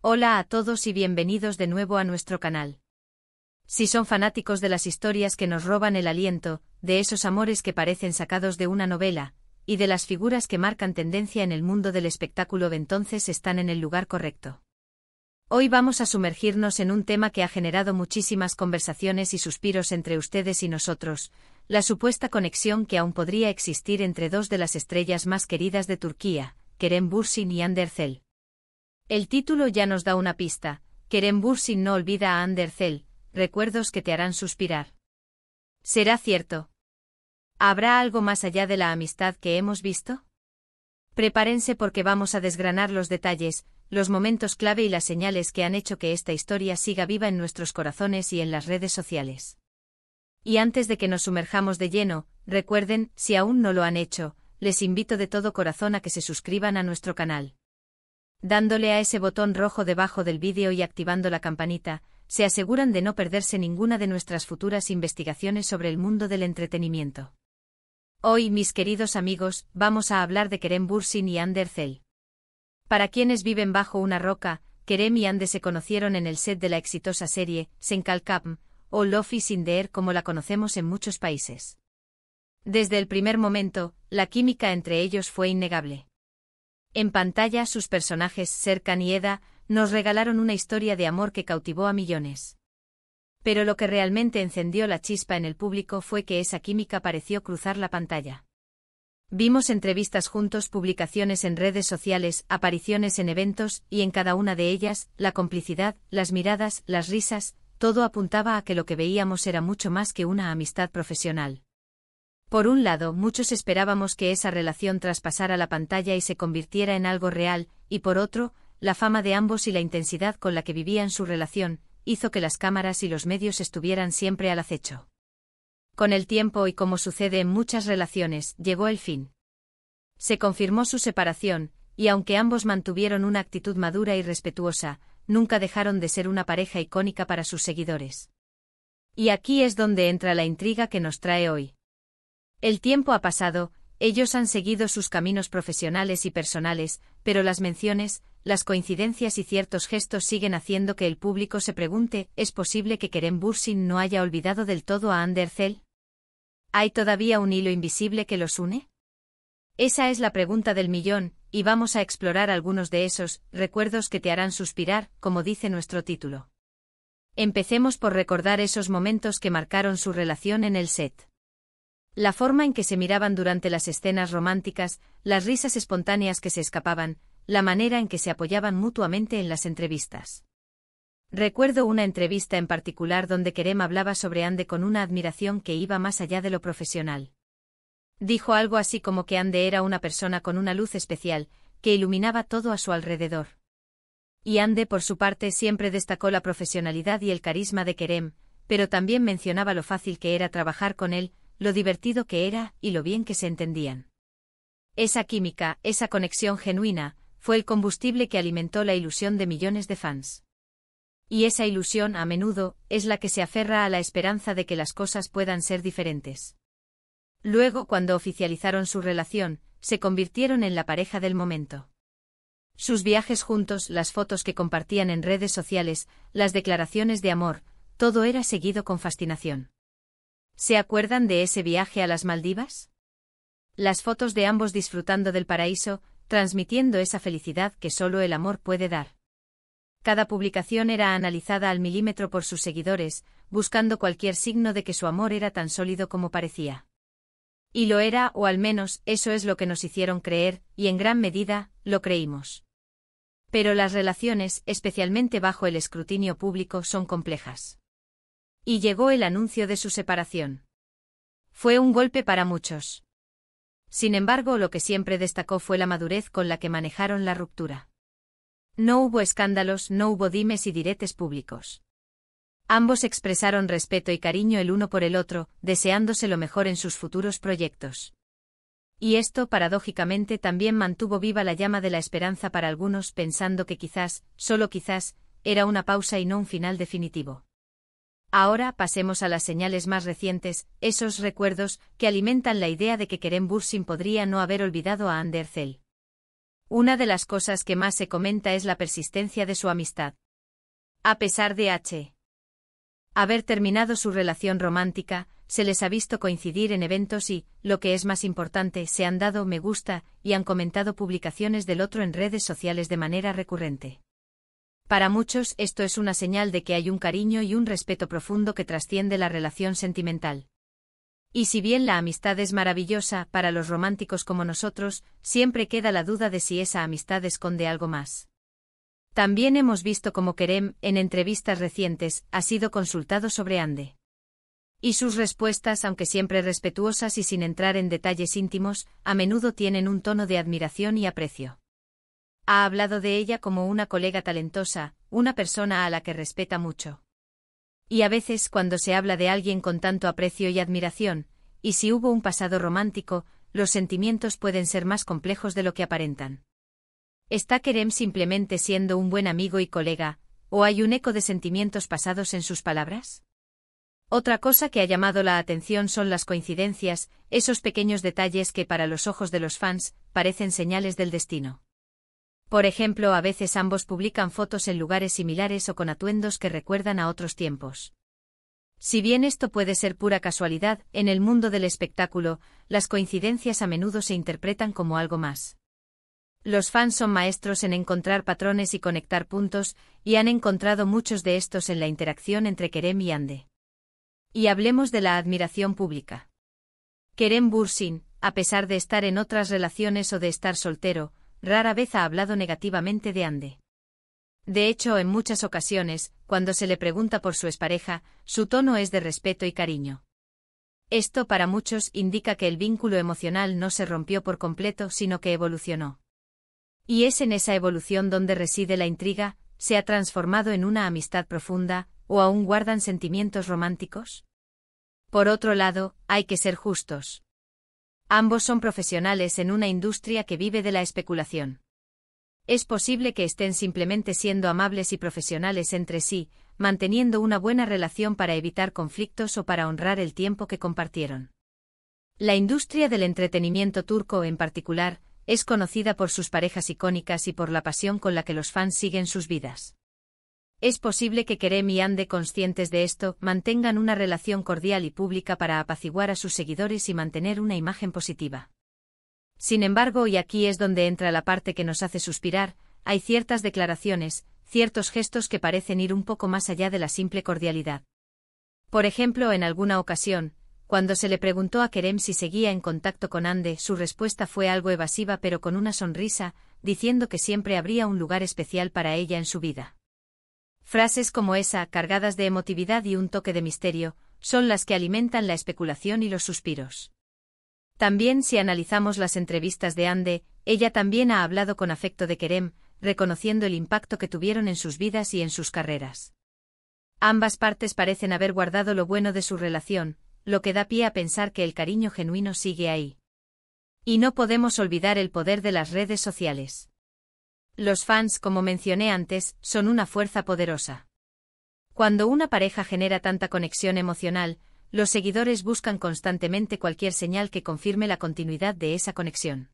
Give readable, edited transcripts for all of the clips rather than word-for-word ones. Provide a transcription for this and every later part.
Hola a todos y bienvenidos de nuevo a nuestro canal. Si son fanáticos de las historias que nos roban el aliento, de esos amores que parecen sacados de una novela, y de las figuras que marcan tendencia en el mundo del espectáculo, entonces están en el lugar correcto. Hoy vamos a sumergirnos en un tema que ha generado muchísimas conversaciones y suspiros entre ustedes y nosotros, la supuesta conexión que aún podría existir entre dos de las estrellas más queridas de Turquía, Kerem Bürsin y Hande Erçel. El título ya nos da una pista: Kerem Bürsin no olvida a Hande Erçel, recuerdos que te harán suspirar. ¿Será cierto? ¿Habrá algo más allá de la amistad que hemos visto? Prepárense porque vamos a desgranar los detalles, los momentos clave y las señales que han hecho que esta historia siga viva en nuestros corazones y en las redes sociales. Y antes de que nos sumerjamos de lleno, recuerden, si aún no lo han hecho, les invito de todo corazón a que se suscriban a nuestro canal. Dándole a ese botón rojo debajo del vídeo y activando la campanita, se aseguran de no perderse ninguna de nuestras futuras investigaciones sobre el mundo del entretenimiento. Hoy, mis queridos amigos, vamos a hablar de Kerem Bürsin y Hande Erçel. Para quienes viven bajo una roca, Kerem y Hande se conocieron en el set de la exitosa serie Sen Kalkam, o Love is in the Air como la conocemos en muchos países. Desde el primer momento, la química entre ellos fue innegable. En pantalla, sus personajes, Serkan y Eda, nos regalaron una historia de amor que cautivó a millones. Pero lo que realmente encendió la chispa en el público fue que esa química pareció cruzar la pantalla. Vimos entrevistas juntos, publicaciones en redes sociales, apariciones en eventos, y en cada una de ellas, la complicidad, las miradas, las risas, todo apuntaba a que lo que veíamos era mucho más que una amistad profesional. Por un lado, muchos esperábamos que esa relación traspasara la pantalla y se convirtiera en algo real, y por otro, la fama de ambos y la intensidad con la que vivían su relación, hizo que las cámaras y los medios estuvieran siempre al acecho. Con el tiempo y como sucede en muchas relaciones, llegó el fin. Se confirmó su separación, y aunque ambos mantuvieron una actitud madura y respetuosa, nunca dejaron de ser una pareja icónica para sus seguidores. Y aquí es donde entra la intriga que nos trae hoy. El tiempo ha pasado, ellos han seguido sus caminos profesionales y personales, pero las menciones, las coincidencias y ciertos gestos siguen haciendo que el público se pregunte: ¿es posible que Kerem Bürsin no haya olvidado del todo a Hande Erçel? ¿Hay todavía un hilo invisible que los une? Esa es la pregunta del millón, y vamos a explorar algunos de esos recuerdos que te harán suspirar, como dice nuestro título. Empecemos por recordar esos momentos que marcaron su relación en el set. La forma en que se miraban durante las escenas románticas, las risas espontáneas que se escapaban, la manera en que se apoyaban mutuamente en las entrevistas. Recuerdo una entrevista en particular donde Kerem hablaba sobre Hande con una admiración que iba más allá de lo profesional. Dijo algo así como que Hande era una persona con una luz especial, que iluminaba todo a su alrededor. Y Hande, por su parte, siempre destacó la profesionalidad y el carisma de Kerem, pero también mencionaba lo fácil que era trabajar con él, lo divertido que era y lo bien que se entendían. Esa química, esa conexión genuina, fue el combustible que alimentó la ilusión de millones de fans. Y esa ilusión, a menudo, es la que se aferra a la esperanza de que las cosas puedan ser diferentes. Luego, cuando oficializaron su relación, se convirtieron en la pareja del momento. Sus viajes juntos, las fotos que compartían en redes sociales, las declaraciones de amor, todo era seguido con fascinación. ¿Se acuerdan de ese viaje a las Maldivas? Las fotos de ambos disfrutando del paraíso, transmitiendo esa felicidad que solo el amor puede dar. Cada publicación era analizada al milímetro por sus seguidores, buscando cualquier signo de que su amor era tan sólido como parecía. Y lo era, o al menos, eso es lo que nos hicieron creer, y en gran medida, lo creímos. Pero las relaciones, especialmente bajo el escrutinio público, son complejas. Y llegó el anuncio de su separación. Fue un golpe para muchos. Sin embargo, lo que siempre destacó fue la madurez con la que manejaron la ruptura. No hubo escándalos, no hubo dimes y diretes públicos. Ambos expresaron respeto y cariño el uno por el otro, deseándose lo mejor en sus futuros proyectos. Y esto, paradójicamente, también mantuvo viva la llama de la esperanza para algunos, pensando que quizás, solo quizás, era una pausa y no un final definitivo. Ahora pasemos a las señales más recientes, esos recuerdos que alimentan la idea de que Kerem Bürsin podría no haber olvidado a Hande Erçel. Una de las cosas que más se comenta es la persistencia de su amistad. A pesar de haber terminado su relación romántica, se les ha visto coincidir en eventos y, lo que es más importante, se han dado me gusta y han comentado publicaciones del otro en redes sociales de manera recurrente. Para muchos esto es una señal de que hay un cariño y un respeto profundo que trasciende la relación sentimental. Y si bien la amistad es maravillosa, para los románticos como nosotros, siempre queda la duda de si esa amistad esconde algo más. También hemos visto cómo Kerem, en entrevistas recientes, ha sido consultado sobre Hande. Y sus respuestas, aunque siempre respetuosas y sin entrar en detalles íntimos, a menudo tienen un tono de admiración y aprecio. Ha hablado de ella como una colega talentosa, una persona a la que respeta mucho. Y a veces cuando se habla de alguien con tanto aprecio y admiración, y si hubo un pasado romántico, los sentimientos pueden ser más complejos de lo que aparentan. ¿Está Kerem simplemente siendo un buen amigo y colega, o hay un eco de sentimientos pasados en sus palabras? Otra cosa que ha llamado la atención son las coincidencias, esos pequeños detalles que para los ojos de los fans, parecen señales del destino. Por ejemplo, a veces ambos publican fotos en lugares similares o con atuendos que recuerdan a otros tiempos. Si bien esto puede ser pura casualidad, en el mundo del espectáculo, las coincidencias a menudo se interpretan como algo más. Los fans son maestros en encontrar patrones y conectar puntos, y han encontrado muchos de estos en la interacción entre Kerem y Hande. Y hablemos de la admiración pública. Kerem Bürsin, a pesar de estar en otras relaciones o de estar soltero, rara vez ha hablado negativamente de Hande. De hecho, en muchas ocasiones, cuando se le pregunta por su expareja, su tono es de respeto y cariño. Esto para muchos indica que el vínculo emocional no se rompió por completo, sino que evolucionó. Y es en esa evolución donde reside la intriga, ¿se ha transformado en una amistad profunda, o aún guardan sentimientos románticos? Por otro lado, hay que ser justos. Ambos son profesionales en una industria que vive de la especulación. Es posible que estén simplemente siendo amables y profesionales entre sí, manteniendo una buena relación para evitar conflictos o para honrar el tiempo que compartieron. La industria del entretenimiento turco en particular, es conocida por sus parejas icónicas y por la pasión con la que los fans siguen sus vidas. Es posible que Kerem y Hande, conscientes de esto, mantengan una relación cordial y pública para apaciguar a sus seguidores y mantener una imagen positiva. Sin embargo, y aquí es donde entra la parte que nos hace suspirar, hay ciertas declaraciones, ciertos gestos que parecen ir un poco más allá de la simple cordialidad. Por ejemplo, en alguna ocasión, cuando se le preguntó a Kerem si seguía en contacto con Hande, su respuesta fue algo evasiva pero con una sonrisa, diciendo que siempre habría un lugar especial para ella en su vida. Frases como esa, cargadas de emotividad y un toque de misterio, son las que alimentan la especulación y los suspiros. También, si analizamos las entrevistas de Hande, ella también ha hablado con afecto de Kerem, reconociendo el impacto que tuvieron en sus vidas y en sus carreras. Ambas partes parecen haber guardado lo bueno de su relación, lo que da pie a pensar que el cariño genuino sigue ahí. Y no podemos olvidar el poder de las redes sociales. Los fans, como mencioné antes, son una fuerza poderosa. Cuando una pareja genera tanta conexión emocional, los seguidores buscan constantemente cualquier señal que confirme la continuidad de esa conexión.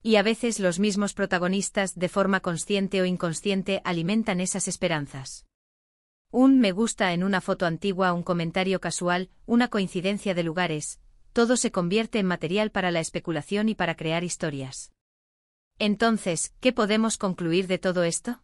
Y a veces los mismos protagonistas, de forma consciente o inconsciente, alimentan esas esperanzas. Un me gusta en una foto antigua, un comentario casual, una coincidencia de lugares, todo se convierte en material para la especulación y para crear historias. Entonces, ¿qué podemos concluir de todo esto?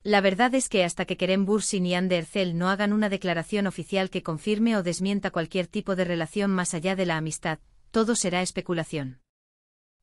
La verdad es que hasta que Kerem Bürsin y Hande Erçel no hagan una declaración oficial que confirme o desmienta cualquier tipo de relación más allá de la amistad, todo será especulación.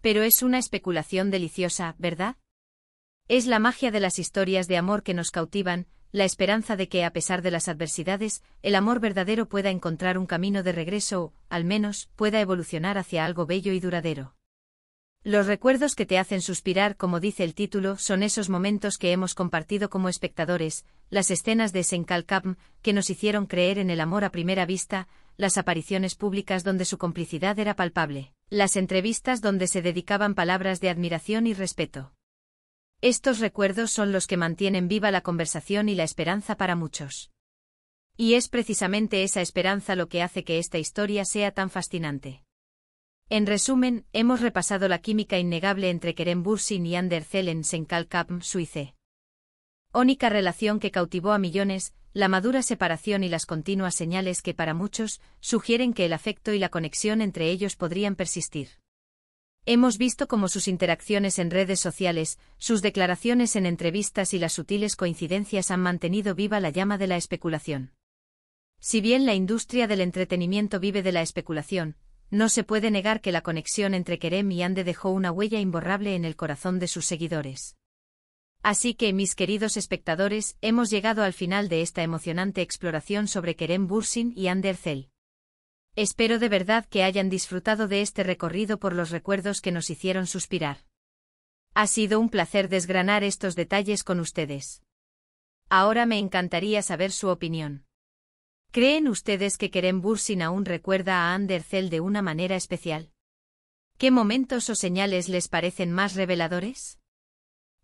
Pero es una especulación deliciosa, ¿verdad? Es la magia de las historias de amor que nos cautivan, la esperanza de que, a pesar de las adversidades, el amor verdadero pueda encontrar un camino de regreso o, al menos, pueda evolucionar hacia algo bello y duradero. Los recuerdos que te hacen suspirar, como dice el título, son esos momentos que hemos compartido como espectadores, las escenas de Senkalkam, que nos hicieron creer en el amor a primera vista, las apariciones públicas donde su complicidad era palpable, las entrevistas donde se dedicaban palabras de admiración y respeto. Estos recuerdos son los que mantienen viva la conversación y la esperanza para muchos. Y es precisamente esa esperanza lo que hace que esta historia sea tan fascinante. En resumen, hemos repasado la química innegable entre Kerem Bürsin y Anders Zell en Senkalkapm, Suiza. Única relación que cautivó a millones, la madura separación y las continuas señales que para muchos sugieren que el afecto y la conexión entre ellos podrían persistir. Hemos visto cómo sus interacciones en redes sociales, sus declaraciones en entrevistas y las sutiles coincidencias han mantenido viva la llama de la especulación. Si bien la industria del entretenimiento vive de la especulación, no se puede negar que la conexión entre Kerem y Ande dejó una huella imborrable en el corazón de sus seguidores. Así que, mis queridos espectadores, hemos llegado al final de esta emocionante exploración sobre Kerem Bürsin y Anders Zell. Espero de verdad que hayan disfrutado de este recorrido por los recuerdos que nos hicieron suspirar. Ha sido un placer desgranar estos detalles con ustedes. Ahora me encantaría saber su opinión. ¿Creen ustedes que Kerem Bürsin aún recuerda a Anders Zell de una manera especial? ¿Qué momentos o señales les parecen más reveladores?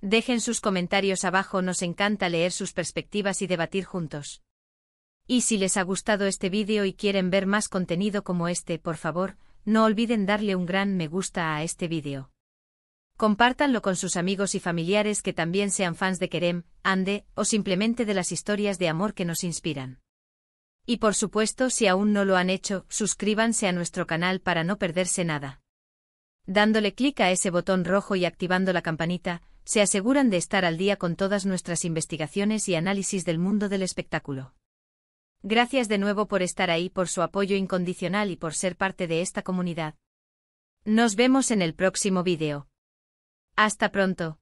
Dejen sus comentarios abajo, nos encanta leer sus perspectivas y debatir juntos. Y si les ha gustado este vídeo y quieren ver más contenido como este, por favor, no olviden darle un gran me gusta a este vídeo. Compártanlo con sus amigos y familiares que también sean fans de Kerem, Ande, o simplemente de las historias de amor que nos inspiran. Y por supuesto, si aún no lo han hecho, suscríbanse a nuestro canal para no perderse nada. Dándole clic a ese botón rojo y activando la campanita, se aseguran de estar al día con todas nuestras investigaciones y análisis del mundo del espectáculo. Gracias de nuevo por estar ahí, por su apoyo incondicional y por ser parte de esta comunidad. Nos vemos en el próximo vídeo. Hasta pronto.